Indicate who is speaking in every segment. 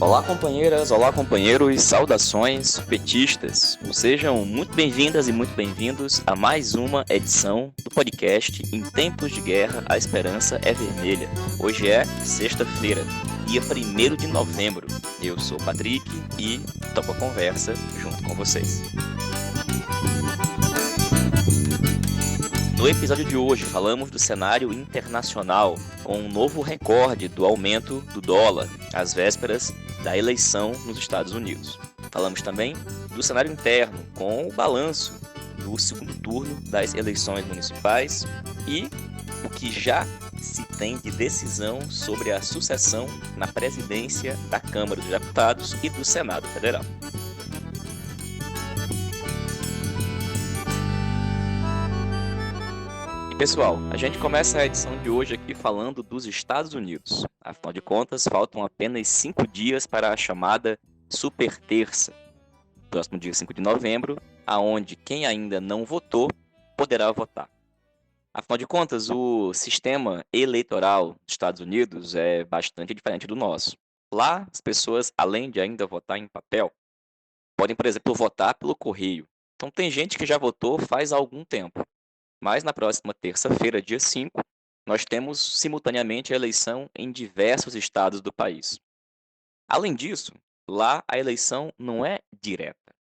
Speaker 1: Olá, companheiras, olá, companheiros, saudações petistas. Sejam muito bem-vindas e muito bem-vindos a mais uma edição do podcast Em Tempos de Guerra, a Esperança é Vermelha. Hoje é sexta-feira, dia 1º de novembro. Eu sou o Patrick e topo a conversa junto com vocês. No episódio de hoje, falamos do cenário internacional, com um novo recorde do aumento do dólar, às vésperas da eleição nos Estados Unidos. Falamos também do cenário interno, com o balanço do segundo turno das eleições municipais e o que já se tem de decisão sobre a sucessão na presidência da Câmara dos Deputados e do Senado Federal. Pessoal, a gente começa a edição de hoje aqui falando dos Estados Unidos. Afinal de contas, faltam apenas 5 dias para a chamada Super Terça, próximo dia 5 de novembro, aonde quem ainda não votou poderá votar. Afinal de contas, o sistema eleitoral dos Estados Unidos é bastante diferente do nosso. Lá, as pessoas, além de ainda votar em papel, podem, por exemplo, votar pelo correio. Então, tem gente que já votou faz algum tempo. Mas na próxima terça-feira, dia 5, nós temos simultaneamente a eleição em diversos estados do país. Além disso, lá a eleição não é direta.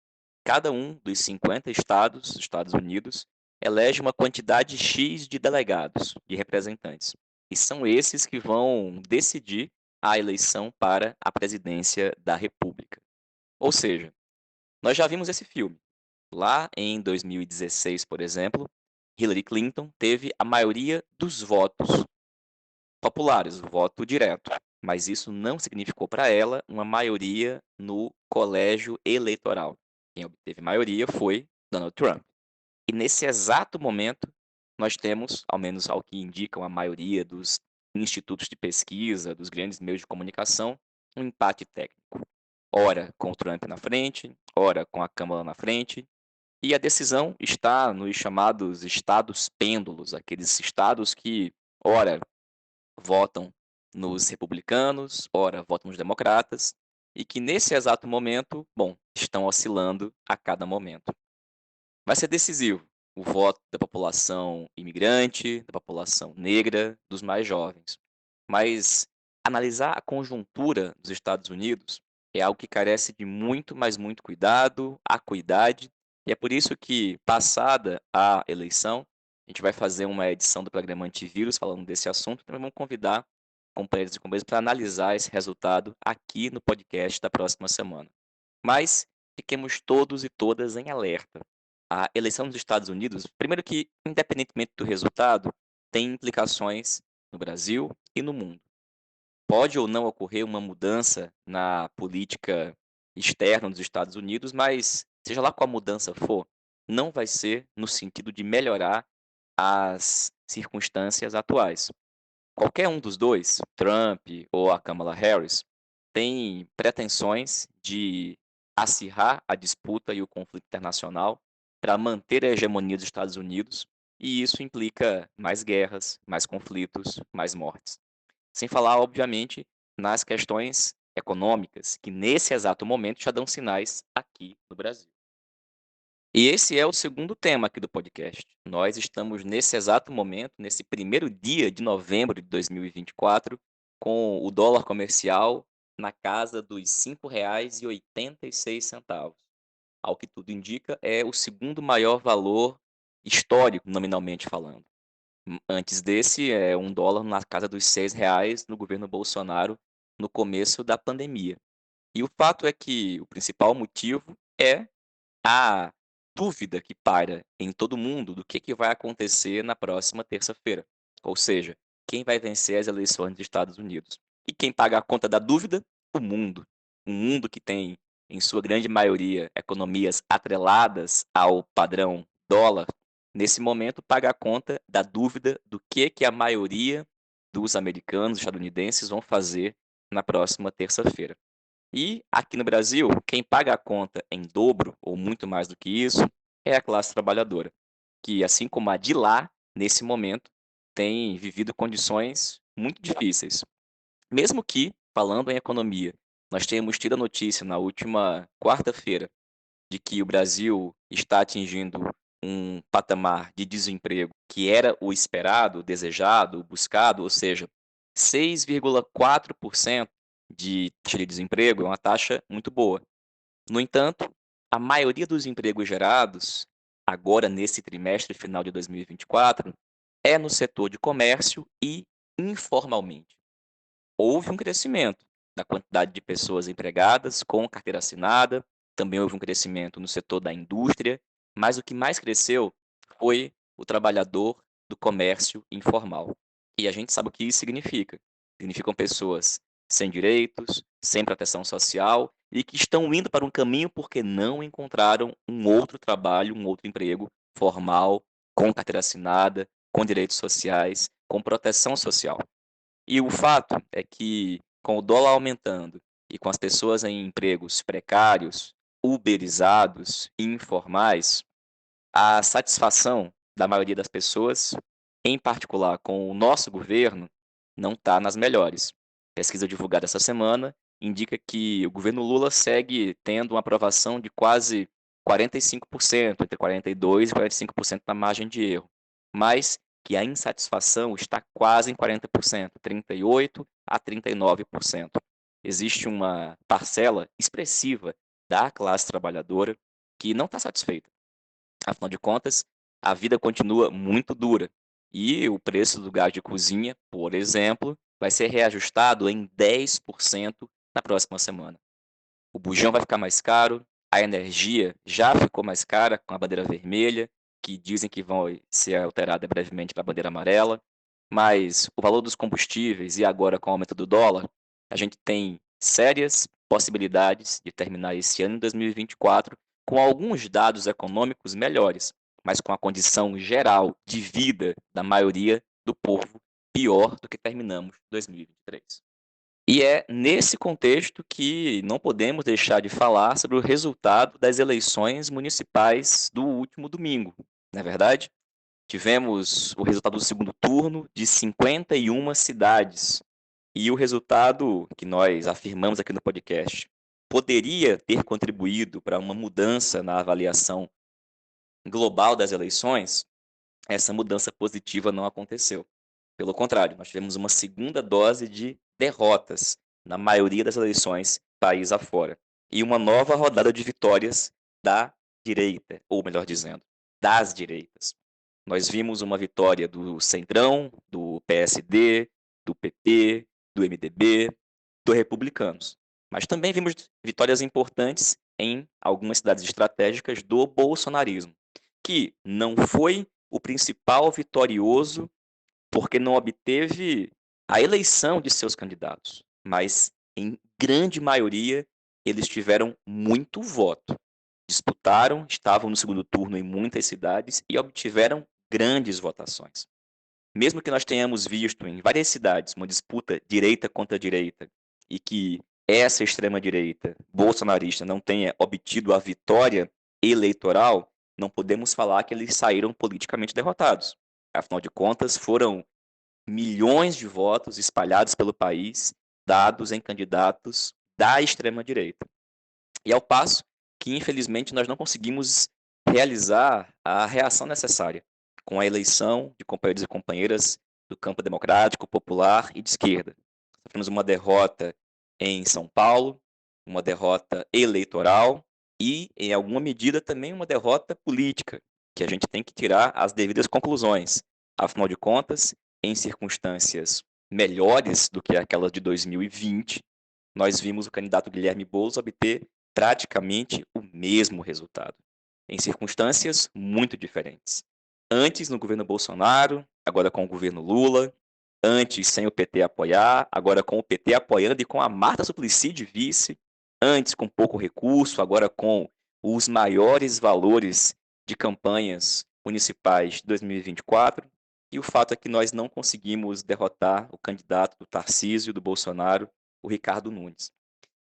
Speaker 1: Cada um dos 50 estados dos Estados Unidos elege uma quantidade X de delegados, de representantes. E são esses que vão decidir a eleição para a presidência da República. Ou seja, nós já vimos esse filme. Lá em 2016, por exemplo, Hillary Clinton teve a maioria dos votos populares, o voto direto. Mas isso não significou para ela uma maioria no colégio eleitoral. Quem obteve maioria foi Donald Trump. E nesse exato momento, nós temos, ao menos ao que indicam a maioria dos institutos de pesquisa, dos grandes meios de comunicação, um empate técnico. Ora com o Trump na frente, ora com a Câmara na frente, e a decisão está nos chamados estados pêndulos, aqueles estados que, ora, votam nos republicanos, ora, votam nos democratas, e que nesse exato momento, estão oscilando a cada momento. Vai ser decisivo o voto da população imigrante, da população negra, dos mais jovens. Mas analisar a conjuntura dos Estados Unidos é algo que carece de muito, mas muito cuidado, acuidade, e é por isso que, passada a eleição, a gente vai fazer uma edição do programa Antivírus falando desse assunto, então vamos convidar companheiros e companheiras para analisar esse resultado aqui no podcast da próxima semana. Mas fiquemos todos e todas em alerta. A eleição dos Estados Unidos, primeiro que, independentemente do resultado, tem implicações no Brasil e no mundo. Pode ou não ocorrer uma mudança na política externa dos Estados Unidos, mas seja lá qual mudança for, não vai ser no sentido de melhorar as circunstâncias atuais. Qualquer um dos dois, Trump ou a Kamala Harris, tem pretensões de acirrar a disputa e o conflito internacional para manter a hegemonia dos Estados Unidos, e isso implica mais guerras, mais conflitos, mais mortes. Sem falar, obviamente, nas questões econômicas, que nesse exato momento já dão sinais aqui no Brasil. E esse é o segundo tema aqui do podcast. Nós estamos nesse exato momento, nesse primeiro dia de novembro de 2024, com o dólar comercial na casa dos R$ 5,86. Ao que tudo indica, é o segundo maior valor histórico, nominalmente falando. Antes desse, é um dólar na casa dos R$ 6 no governo Bolsonaro, no começo da pandemia. E o fato é que o principal motivo é a dúvida que paira em todo mundo do que vai acontecer na próxima terça-feira. Ou seja, quem vai vencer as eleições dos Estados Unidos. E quem paga a conta da dúvida? O mundo. Um mundo que tem, em sua grande maioria, economias atreladas ao padrão dólar, nesse momento paga a conta da dúvida do que a maioria dos americanos, estadunidenses, vão fazer na próxima terça-feira. E aqui no Brasil, quem paga a conta em dobro ou muito mais do que isso é a classe trabalhadora, que, assim como a de lá, nesse momento, tem vivido condições muito difíceis. Mesmo que, falando em economia, nós tínhamos tido a notícia na última quarta-feira de que o Brasil está atingindo um patamar de desemprego que era o esperado, o desejado, o buscado, ou seja, 6,4% de taxa de desemprego é uma taxa muito boa. No entanto, a maioria dos empregos gerados, agora nesse trimestre final de 2024, é no setor de comércio e informalmente. Houve um crescimento na quantidade de pessoas empregadas com carteira assinada, também houve um crescimento no setor da indústria, mas o que mais cresceu foi o trabalhador do comércio informal. E a gente sabe o que isso significa. Significam pessoas sem direitos, sem proteção social e que estão indo para um caminho porque não encontraram um outro trabalho, um outro emprego formal, com carteira assinada, com direitos sociais, com proteção social. E o fato é que, com o dólar aumentando e com as pessoas em empregos precários, uberizados e informais, a satisfação da maioria das pessoas, em particular com o nosso governo, não está nas melhores. Pesquisa divulgada essa semana indica que o governo Lula segue tendo uma aprovação de quase 45%, entre 42% e 45% na margem de erro, mas que a insatisfação está quase em 40%, 38% a 39%. Existe uma parcela expressiva da classe trabalhadora que não está satisfeita. Afinal de contas, a vida continua muito dura e o preço do gás de cozinha, por exemplo, vai ser reajustado em 10% na próxima semana. O bujão vai ficar mais caro, a energia já ficou mais cara com a bandeira vermelha, que dizem que vai ser alterada brevemente para a bandeira amarela, mas o valor dos combustíveis e agora com o aumento do dólar, a gente tem sérias possibilidades de terminar esse ano de 2024 com alguns dados econômicos melhores, mas com a condição geral de vida da maioria do povo pior do que terminamos 2023. E é nesse contexto que não podemos deixar de falar sobre o resultado das eleições municipais do último domingo, não é verdade? Tivemos o resultado do segundo turno de 51 cidades. E o resultado que nós afirmamos aqui no podcast poderia ter contribuído para uma mudança na avaliação global das eleições, essa mudança positiva não aconteceu. Pelo contrário, nós tivemos uma segunda dose de derrotas na maioria das eleições país afora. E uma nova rodada de vitórias da direita, ou melhor dizendo, das direitas. Nós vimos uma vitória do Centrão, do PSD, do PP, do MDB, dos Republicanos. Mas também vimos vitórias importantes em algumas cidades estratégicas do bolsonarismo, que não foi o principal vitorioso porque não obteve a eleição de seus candidatos, mas em grande maioria eles tiveram muito voto. Disputaram, estavam no segundo turno em muitas cidades e obtiveram grandes votações. Mesmo que nós tenhamos visto em várias cidades uma disputa direita contra direita e que essa extrema-direita bolsonarista não tenha obtido a vitória eleitoral, não podemos falar que eles saíram politicamente derrotados. Afinal de contas, foram milhões de votos espalhados pelo país, dados em candidatos da extrema-direita. E ao passo que, infelizmente, nós não conseguimos realizar a reação necessária com a eleição de companheiros e companheiras do campo democrático, popular e de esquerda. Tivemos uma derrota em São Paulo, uma derrota eleitoral e, em alguma medida, também uma derrota política, que a gente tem que tirar as devidas conclusões. Afinal de contas, em circunstâncias melhores do que aquelas de 2020, nós vimos o candidato Guilherme Boulos obter praticamente o mesmo resultado, em circunstâncias muito diferentes. Antes no governo Bolsonaro, agora com o governo Lula, antes sem o PT apoiar, agora com o PT apoiando e com a Marta Suplicy de vice, antes com pouco recurso, agora com os maiores valores de campanhas municipais de 2024, e o fato é que nós não conseguimos derrotar o candidato do Tarcísio, do Bolsonaro, o Ricardo Nunes.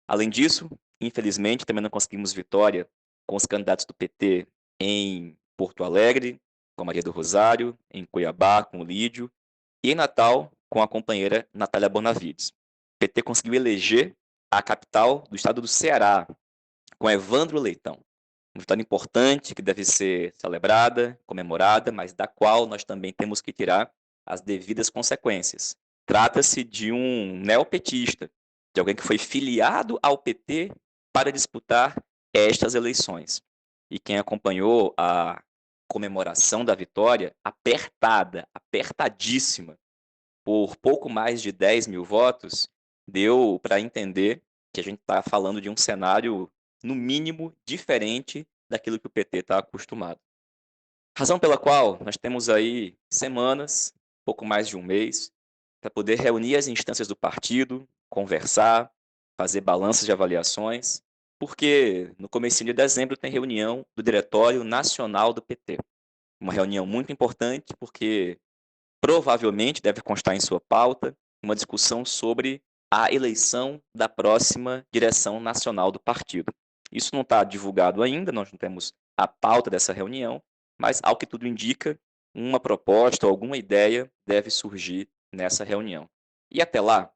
Speaker 1: Além disso, infelizmente, também não conseguimos vitória com os candidatos do PT em Porto Alegre, com a Maria do Rosário, em Cuiabá, com o Lídio, e em Natal, com a companheira Natália Bonavides. O PT conseguiu eleger a capital do estado do Ceará, com Evandro Leitão. Uma vitória importante que deve ser celebrada, comemorada, mas da qual nós também temos que tirar as devidas consequências. Trata-se de um neopetista, de alguém que foi filiado ao PT para disputar estas eleições. E quem acompanhou a comemoração da vitória, apertadíssima, por pouco mais de 10 mil votos, deu para entender que a gente está falando de um cenário, no mínimo, diferente daquilo que o PT está acostumado. Razão pela qual nós temos aí semanas, pouco mais de um mês, para poder reunir as instâncias do partido, conversar, fazer balanças de avaliações, porque no comecinho de dezembro tem reunião do Diretório Nacional do PT. Uma reunião muito importante, porque provavelmente deve constar em sua pauta uma discussão sobre a eleição da próxima direção nacional do partido. Isso não está divulgado ainda, nós não temos a pauta dessa reunião, mas, ao que tudo indica, uma proposta ou alguma ideia deve surgir nessa reunião. E até lá,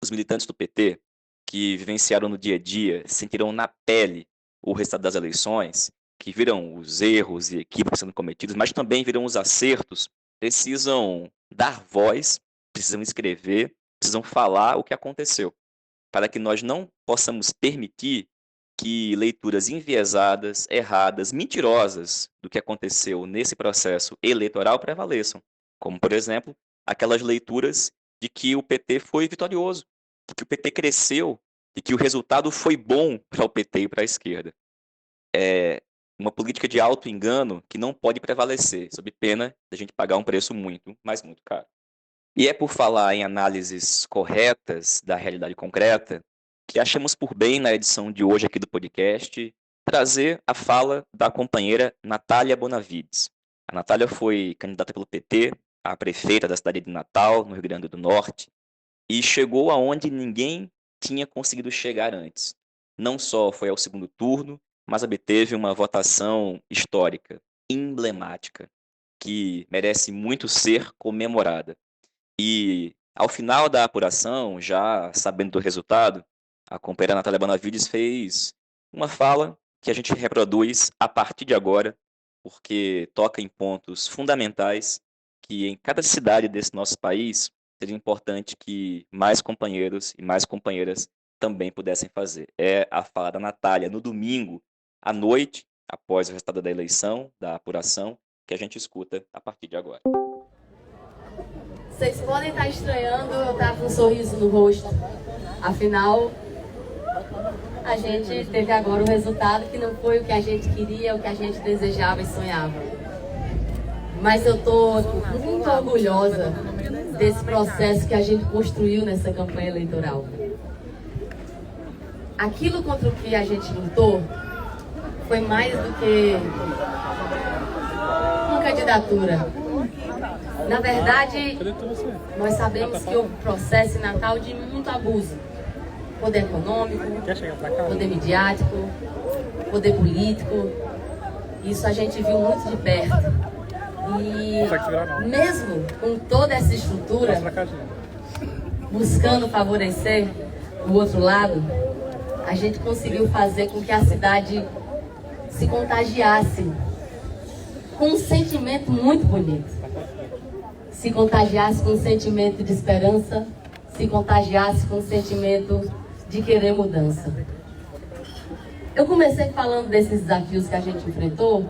Speaker 1: os militantes do PT, que vivenciaram no dia a dia, sentiram na pele o resultado das eleições, que viram os erros e equívocos sendo cometidos, mas também viram os acertos, precisam dar voz, precisam escrever, precisam falar o que aconteceu, para que nós não possamos permitir que leituras enviesadas, erradas, mentirosas do que aconteceu nesse processo eleitoral prevaleçam. Como, por exemplo, aquelas leituras de que o PT foi vitorioso, de que o PT cresceu e que o resultado foi bom para o PT e para a esquerda. É uma política de auto-engano que não pode prevalecer, sob pena de a gente pagar um preço muito, mas muito caro. E é por falar em análises corretas da realidade concreta que achamos por bem, na edição de hoje aqui do podcast, trazer a fala da companheira Natália Bonavides. A Natália foi candidata pelo PT a prefeita da cidade de Natal, no Rio Grande do Norte, e chegou aonde ninguém tinha conseguido chegar antes. Não só foi ao segundo turno, mas obteve uma votação histórica, emblemática, que merece muito ser comemorada. E, ao final da apuração, já sabendo do resultado, a companheira Natália Bonavides fez uma fala que a gente reproduz a partir de agora, porque toca em pontos fundamentais que em cada cidade desse nosso país seria importante que mais companheiros e mais companheiras também pudessem fazer. É a fala da Natália no domingo à noite, após o resultado da eleição, da apuração, que a gente escuta a partir de agora.
Speaker 2: Vocês podem estar estranhando eu estar com um sorriso no rosto. Afinal, a gente teve agora o resultado que não foi o que a gente queria, o que a gente desejava e sonhava. Mas eu estou muito orgulhosa desse processo que a gente construiu nessa campanha eleitoral. Aquilo contra o que a gente lutou foi mais do que uma candidatura. Na verdade, nós sabemos que houve um processo em Natal de muito abuso. Poder econômico, poder midiático, poder político. Isso a gente viu muito de perto. E mesmo com toda essa estrutura, buscando favorecer o outro lado, a gente conseguiu fazer com que a cidade se contagiasse com um sentimento muito bonito. Se contagiasse com um sentimento de esperança, se contagiasse com um sentimento de querer mudança. Eu comecei falando desses desafios que a gente enfrentou,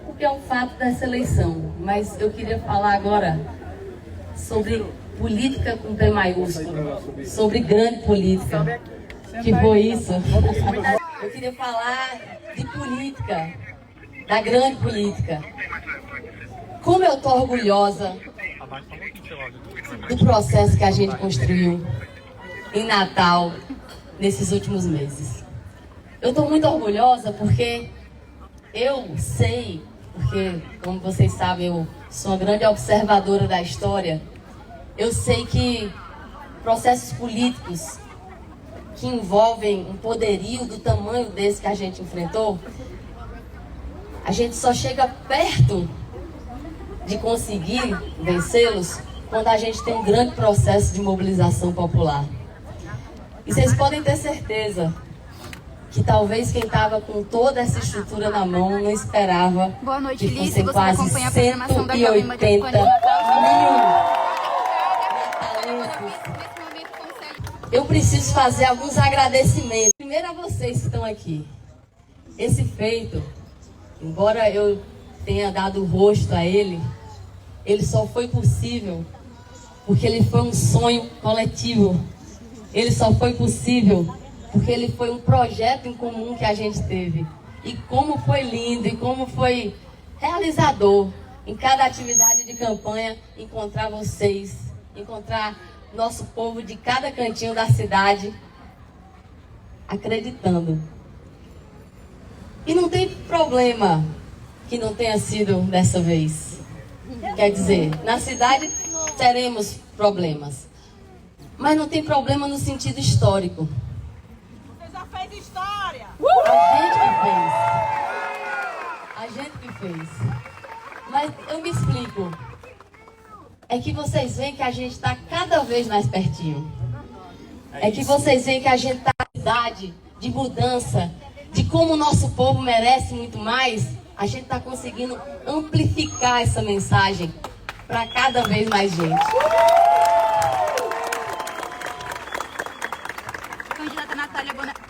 Speaker 2: porque é um fato dessa eleição, mas eu queria falar agora sobre política com P maiúsculo, sobre grande política, que foi isso. Eu queria falar de política, da grande política. Como eu estou orgulhosa do processo que a gente construiu em Natal nesses últimos meses. Eu estou muito orgulhosa porque eu sei, porque como vocês sabem, eu sou uma grande observadora da história, eu sei que processos políticos que envolvem um poderio do tamanho desse que a gente enfrentou, a gente só chega perto de conseguir vencê-los quando a gente tem um grande processo de mobilização popular. E vocês podem ter certeza que talvez quem estava com toda essa estrutura na mão não esperava
Speaker 3: Boa noite,
Speaker 2: que
Speaker 3: Liz.
Speaker 2: fossem
Speaker 3: Você
Speaker 2: quase
Speaker 3: acompanha a programação da Jovem
Speaker 2: 180
Speaker 3: Pan
Speaker 2: mil Eu preciso fazer alguns agradecimentos. Primeiro a vocês que estão aqui. Esse feito, embora eu tenha dado o rosto a ele só foi possível porque ele foi um sonho coletivo. Ele só foi possível porque ele foi um projeto em comum que a gente teve. E como foi lindo, e como foi realizador em cada atividade de campanha, encontrar vocês, encontrar nosso povo de cada cantinho da cidade, acreditando. E não tem problema que não tenha sido dessa vez. Quer dizer, na cidade teremos problemas. Mas não tem problema no sentido histórico.
Speaker 4: Você já fez história!
Speaker 2: A gente que fez. Mas eu me explico. É que vocês veem que a gente está cada vez mais pertinho. É que vocês veem que a gente está na cidade de mudança, de como o nosso povo merece muito mais. A gente está conseguindo amplificar essa mensagem para cada vez mais gente.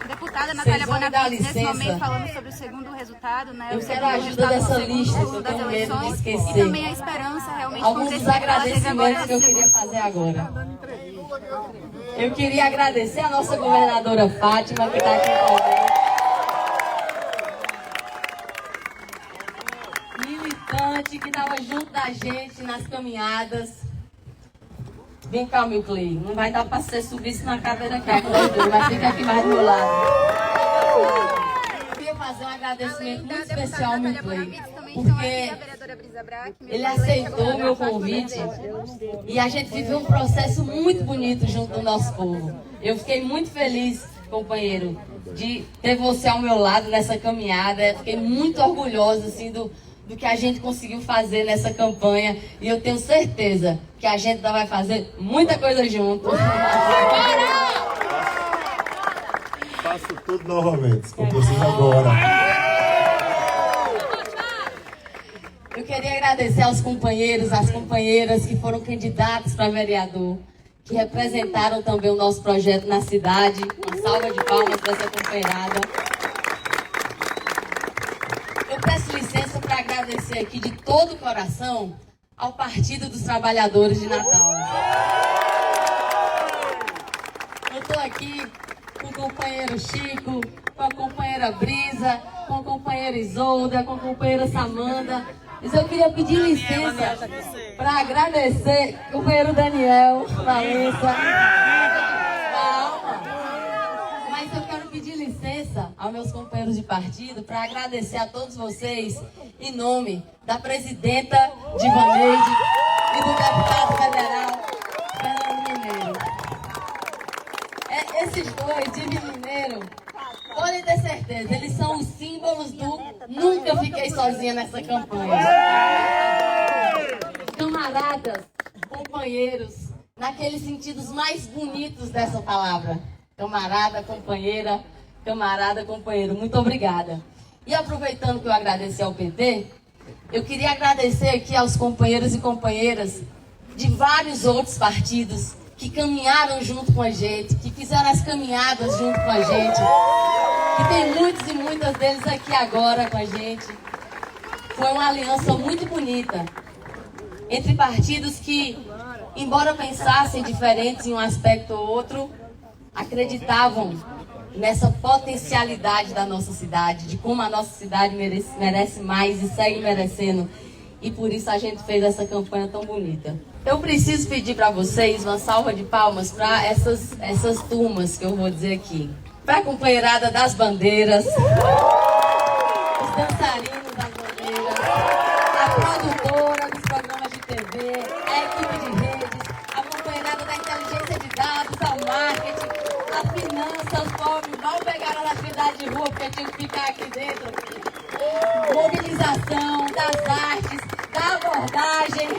Speaker 3: Deputada Natália Bonavides, nesse momento, falando sobre o segundo resultado, né?
Speaker 2: Eu quero a ajuda dessa lista, que eu tenho medo de esquecer.
Speaker 3: E também a esperança realmente
Speaker 2: alguns dos agradecimentos que eu queria fazer agora. Eu queria agradecer a nossa governadora Fátima, que está aqui com a gente. Militante, que estava junto da gente nas caminhadas. Vem cá, meu Clay. Não vai dar para você subir isso na cadeira aqui, mas fica aqui mais do meu lado. Eu queria fazer um agradecimento muito especial ao meu Clay, porque ele aceitou o meu convite e a gente viveu um processo muito bonito junto do nosso povo. Eu fiquei muito feliz, companheiro, de ter você ao meu lado nessa caminhada. Fiquei muito orgulhosa, assim, do que a gente conseguiu fazer nessa campanha. E eu tenho certeza que a gente ainda vai fazer muita coisa junto.
Speaker 5: Faço tudo novamente, como preciso agora.
Speaker 2: Eu queria agradecer aos companheiros, às companheiras que foram candidatos para vereador, que representaram também o nosso projeto na cidade. Uma salva de palmas para essa companheirada. Eu peço licença para agradecer aqui de todo o coração ao Partido dos Trabalhadores de Natal. Eu estou aqui com o companheiro Chico, com a companheira Brisa, com a companheira Isolda, com a companheira Samanda. Mas eu queria pedir licença para agradecer o companheiro Daniel Valença. Mas eu quero pedir licença aos meus companheiros de partido para agradecer a todos vocês em nome da presidenta Divaneide e do deputado federal Fernando Mineiro. Esses dois, Diva e Mineiro, podem ter certeza, eles são os símbolos do nunca fiquei sozinha nessa campanha. Camaradas, companheiros, naqueles sentidos mais bonitos dessa palavra. Camarada, companheira, camarada, companheiro, muito obrigada. E aproveitando que eu agradeci ao PT, eu queria agradecer aqui aos companheiros e companheiras de vários outros partidos que caminharam junto com a gente, que fizeram as caminhadas junto com a gente, que tem muitos e muitas deles aqui agora com a gente. Foi uma aliança muito bonita entre partidos que, embora pensassem diferentes em um aspecto ou outro, acreditavam nessa potencialidade da nossa cidade, de como a nossa cidade merece mais e segue merecendo. E por isso a gente fez essa campanha tão bonita. Eu preciso pedir para vocês uma salva de palmas para essas turmas que eu vou dizer aqui. Para a companheirada das bandeiras, os dançarinos das bandeiras, a produtora dos programas de TV, a equipe de redes, a companheirada da inteligência de dados, ao marketing, a finança, os pobres mal pegaram na atividade de rua porque tinha que ficar aqui dentro. Mobilização das artes, da abordagem,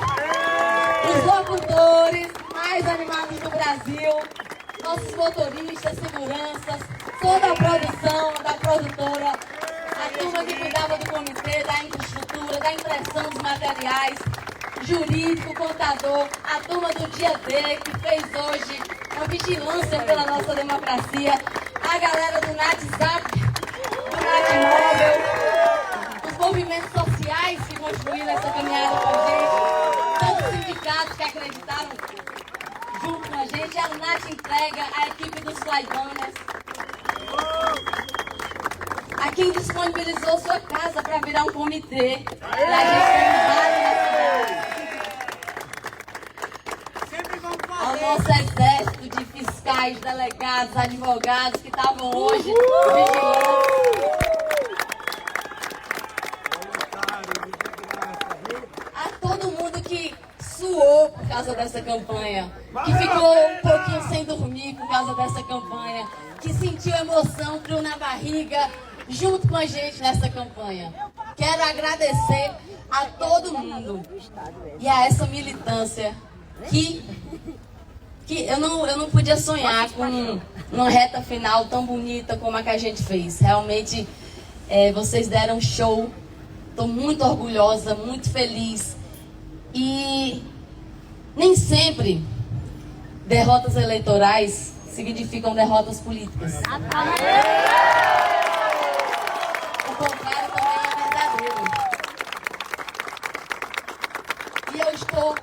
Speaker 2: os locutores mais animados do Brasil, nossos motoristas, seguranças, toda a produção, da produtora, a turma que cuidava do comitê, da infraestrutura, da impressão dos materiais, jurídico, contador, a turma do Dia D, que fez hoje uma vigilância pela nossa democracia, a galera do WhatsApp, do Móvel, os movimentos sociais que construíram essa caminhada com a gente, tantos sindicatos que acreditaram junto com a gente, a Lunat Entrega, a equipe dos Flybanners, a quem disponibilizou sua casa para virar um comitê, para a gente organizar na cidade. Ao nosso exército de fiscais, delegados, advogados que estavam hoje vigilando. A todo mundo que suou por causa dessa campanha, que ficou um pouquinho sem dormir por causa dessa campanha, que sentiu emoção, frio na barriga, junto com a gente nessa campanha. Quero agradecer a todo mundo e a essa militância que eu não podia sonhar com uma reta final tão bonita como a que a gente fez. Realmente, vocês deram show. Estou muito orgulhosa, muito feliz. E nem sempre derrotas eleitorais significam derrotas políticas. O contrário também é verdadeiro. E eu estou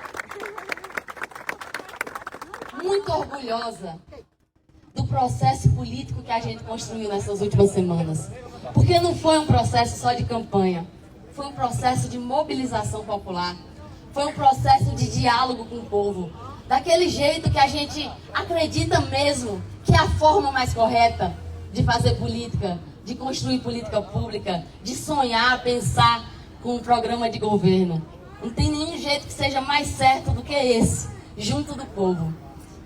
Speaker 2: muito orgulhosa do processo político que a gente construiu nessas últimas semanas. Porque não foi um processo só de campanha, foi um processo de mobilização popular, foi um processo de diálogo com o povo, daquele jeito que a gente acredita mesmo que é a forma mais correta de fazer política, de construir política pública, de sonhar, pensar com um programa de governo. Não tem nenhum jeito que seja mais certo do que esse, junto do povo.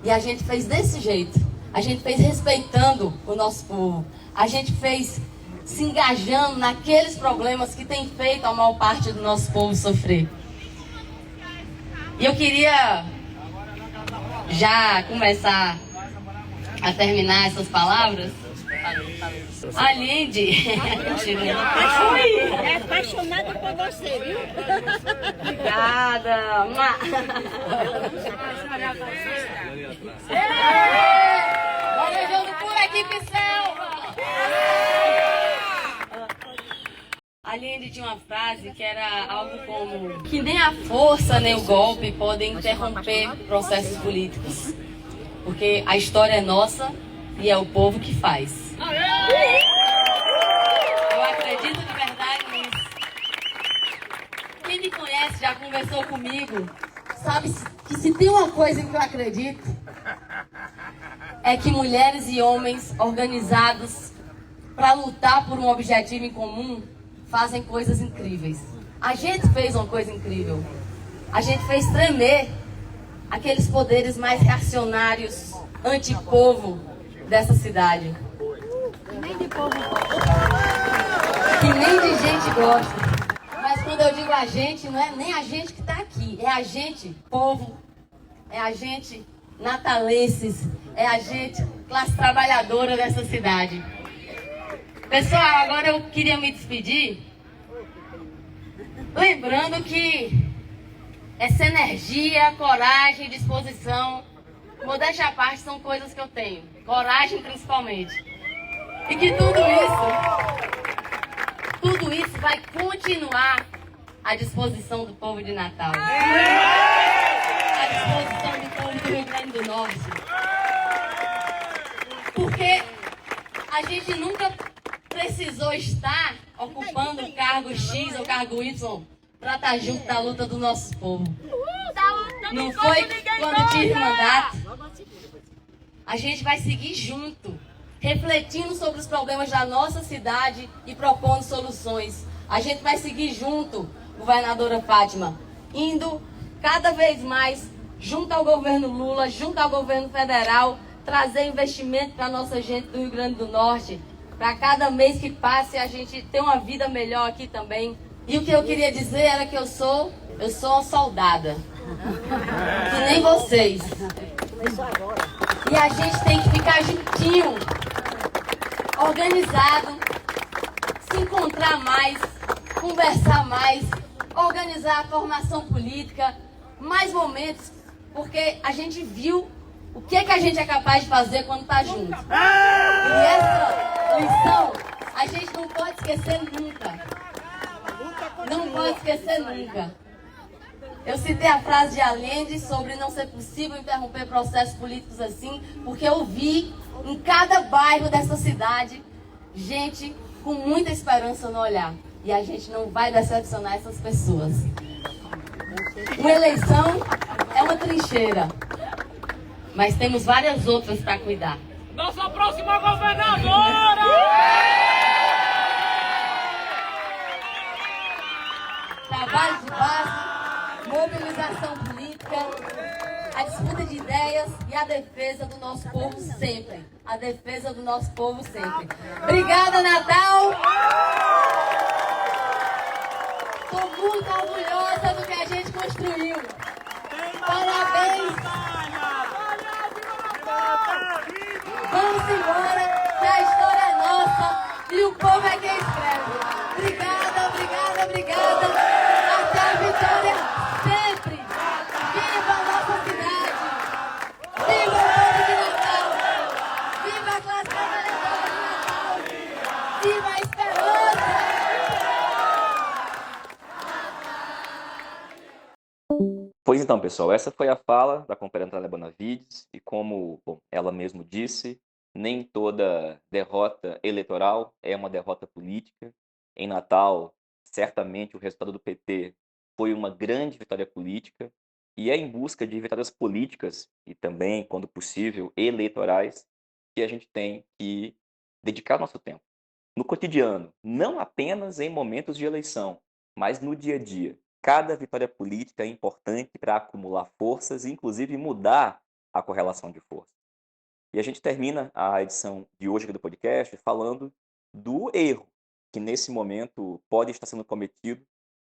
Speaker 2: E a gente fez desse jeito, a gente fez respeitando o nosso povo, a gente fez se engajando naqueles problemas que tem feito a maior parte do nosso povo sofrer. E eu queria já começar a terminar essas palavras. A Lindy
Speaker 4: é apaixonada por você, viu?
Speaker 2: Obrigada. Olha por aqui, Selva. A Lindy tinha uma frase que era algo como que nem a força nem o golpe podem interromper processos políticos, porque a história é nossa e é o povo que faz. Eu acredito de verdade nisso. Quem me conhece, já conversou comigo, sabe que se tem uma coisa em que eu acredito, é que mulheres e homens organizados para lutar por um objetivo em comum fazem coisas incríveis. A gente fez uma coisa incrível. A gente fez tremer aqueles poderes mais reacionários, anti-povo dessa cidade. Que nem de gente gosta. Mas quando eu digo a gente, não é nem a gente que está aqui. É a gente, povo. É a gente, natalenses. É a gente, classe trabalhadora dessa cidade. Pessoal, agora eu queria me despedir. Lembrando que essa energia, coragem, disposição, modéstia à parte, são coisas que eu tenho. Coragem principalmente. E que tudo isso vai continuar à disposição do povo de Natal. À disposição do povo do Rio Grande do Norte. Porque a gente nunca precisou estar ocupando o cargo X ou cargo Y para estar junto da luta do nosso povo. Não foi quando tive mandato. A gente vai seguir junto, refletindo sobre os problemas da nossa cidade e propondo soluções. A gente vai seguir junto, governadora Fátima, indo cada vez mais junto ao governo Lula, junto ao governo federal, trazer investimento para a nossa gente do Rio Grande do Norte, para cada mês que passe a gente ter uma vida melhor aqui também. E o que eu queria dizer era que eu sou uma soldada, que nem vocês. E a gente tem que ficar juntinho, organizado, se encontrar mais, conversar mais, organizar a formação política, mais momentos, porque a gente viu o que a gente é capaz de fazer quando está junto. E essa lição a gente não pode esquecer nunca. Não pode esquecer nunca. Eu citei a frase de Allende sobre não ser possível interromper processos políticos assim, porque eu vi em cada bairro dessa cidade gente com muita esperança no olhar. E a gente não vai decepcionar essas pessoas. Uma eleição é uma trincheira, mas temos várias outras para cuidar.
Speaker 6: Nossa próxima governadora!
Speaker 2: Trabalho de base, mobilização política, a disputa de ideias e a defesa do nosso povo sempre. A defesa do nosso povo sempre. Obrigada, Natal! Estou muito orgulhosa do que a gente construiu. Parabéns! Vamos embora, que a história é nossa e o povo é quem escreve. Obrigada, obrigada, obrigada. Até a vitória sempre. Viva a nossa cidade. Viva o povo de Natal. Viva a classe trabalhadora de Natal. Viva a esperança.
Speaker 1: Pois então, pessoal, essa foi a fala da companheira Natália Bonavides, e como ela mesmo disse, nem toda derrota eleitoral é uma derrota política. Em Natal, certamente o resultado do PT foi uma grande vitória política, e é em busca de vitórias políticas, e também, quando possível, eleitorais, que a gente tem que dedicar nosso tempo. No cotidiano, não apenas em momentos de eleição, mas no dia a dia. Cada vitória política é importante para acumular forças e, inclusive, mudar a correlação de forças. E a gente termina a edição de hoje aqui do podcast falando do erro que, nesse momento, pode estar sendo cometido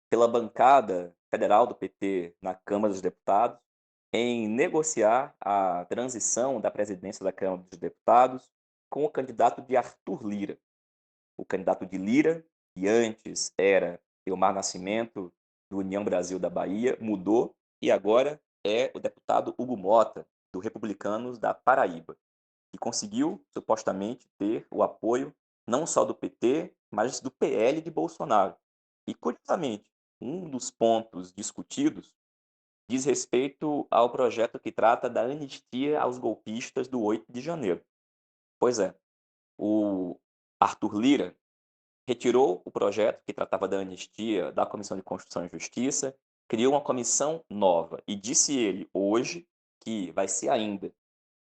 Speaker 1: pela bancada federal do PT na Câmara dos Deputados em negociar a transição da presidência da Câmara dos Deputados com o candidato de Arthur Lira. O candidato de Lira, que antes era Elmar Nascimento, do União Brasil da Bahia, mudou e agora é o deputado Hugo Mota, do Republicanos da Paraíba, que conseguiu, supostamente, ter o apoio não só do PT, mas do PL de Bolsonaro. E, curiosamente, um dos pontos discutidos diz respeito ao projeto que trata da anistia aos golpistas do 8 de janeiro. Pois é, o Arthur Lira retirou o projeto que tratava da anistia da Comissão de Constituição e Justiça, criou uma comissão nova e disse ele hoje que vai ser ainda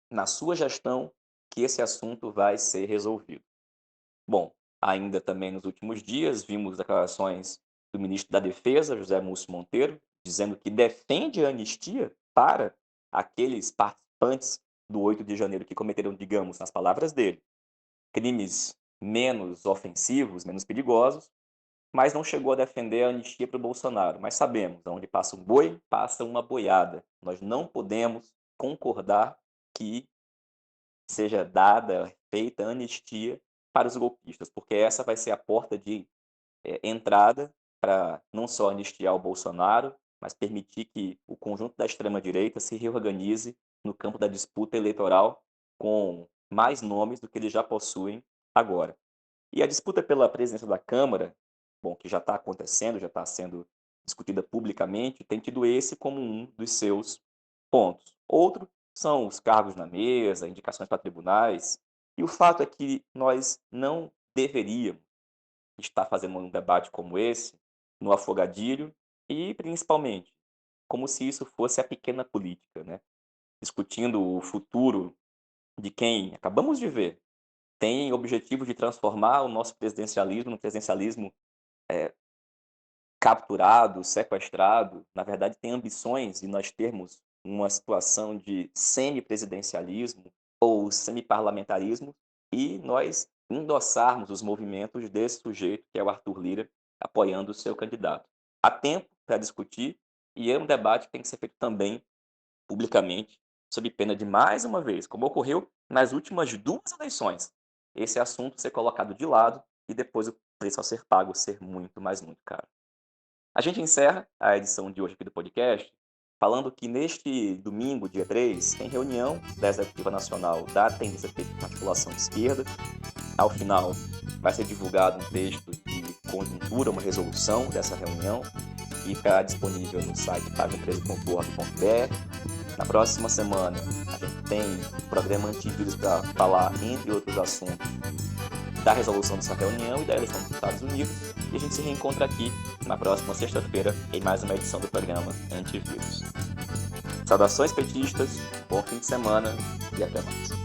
Speaker 1: na sua gestão que esse assunto vai ser resolvido. Bom, ainda também nos últimos dias vimos declarações do ministro da Defesa, José Múcio Monteiro, dizendo que defende a anistia para aqueles participantes do 8 de janeiro que cometeram, digamos, nas palavras dele, crimes menos ofensivos, menos perigosos, mas não chegou a defender a anistia para o Bolsonaro. Mas sabemos, onde passa um boi, passa uma boiada. Nós não podemos concordar que seja dada, feita anistia para os golpistas, porque essa vai ser a porta de entrada para não só anistiar o Bolsonaro, mas permitir que o conjunto da extrema-direita se reorganize no campo da disputa eleitoral com mais nomes do que eles já possuem agora. E a disputa pela presidência da Câmara, bom, que já está acontecendo, já está sendo discutida publicamente, tem tido esse como um dos seus pontos. Outro são os cargos na mesa, indicações para tribunais, e o fato é que nós não deveríamos estar fazendo um debate como esse no afogadilho e, principalmente, como se isso fosse a pequena política, né? Discutindo o futuro de quem acabamos de ver tem o objetivo de transformar o nosso presidencialismo num presidencialismo capturado, sequestrado. Na verdade, tem ambições de nós termos uma situação de semipresidencialismo ou semiparlamentarismo e nós endossarmos os movimentos desse sujeito, que é o Arthur Lira, apoiando o seu candidato. Há tempo para discutir e é um debate que tem que ser feito também publicamente sob pena de mais uma vez, como ocorreu nas últimas 2 eleições, esse assunto ser colocado de lado e depois o preço a ser pago ser muito, mas muito caro. A gente encerra a edição de hoje aqui do podcast falando que neste domingo, dia 3, tem reunião da Executiva Nacional da Tendência Política de Articulação de Esquerda. Ao final, vai ser divulgado um texto de conjuntura, uma resolução dessa reunião, e ficará disponível no site página13.org.br. Na próxima semana, a gente tem um programa Antivírus para falar, entre outros assuntos, da resolução dessa reunião e da eleição dos Estados Unidos. E a gente se reencontra aqui na próxima sexta-feira em mais uma edição do programa Antivírus. Saudações petistas, bom fim de semana e até mais.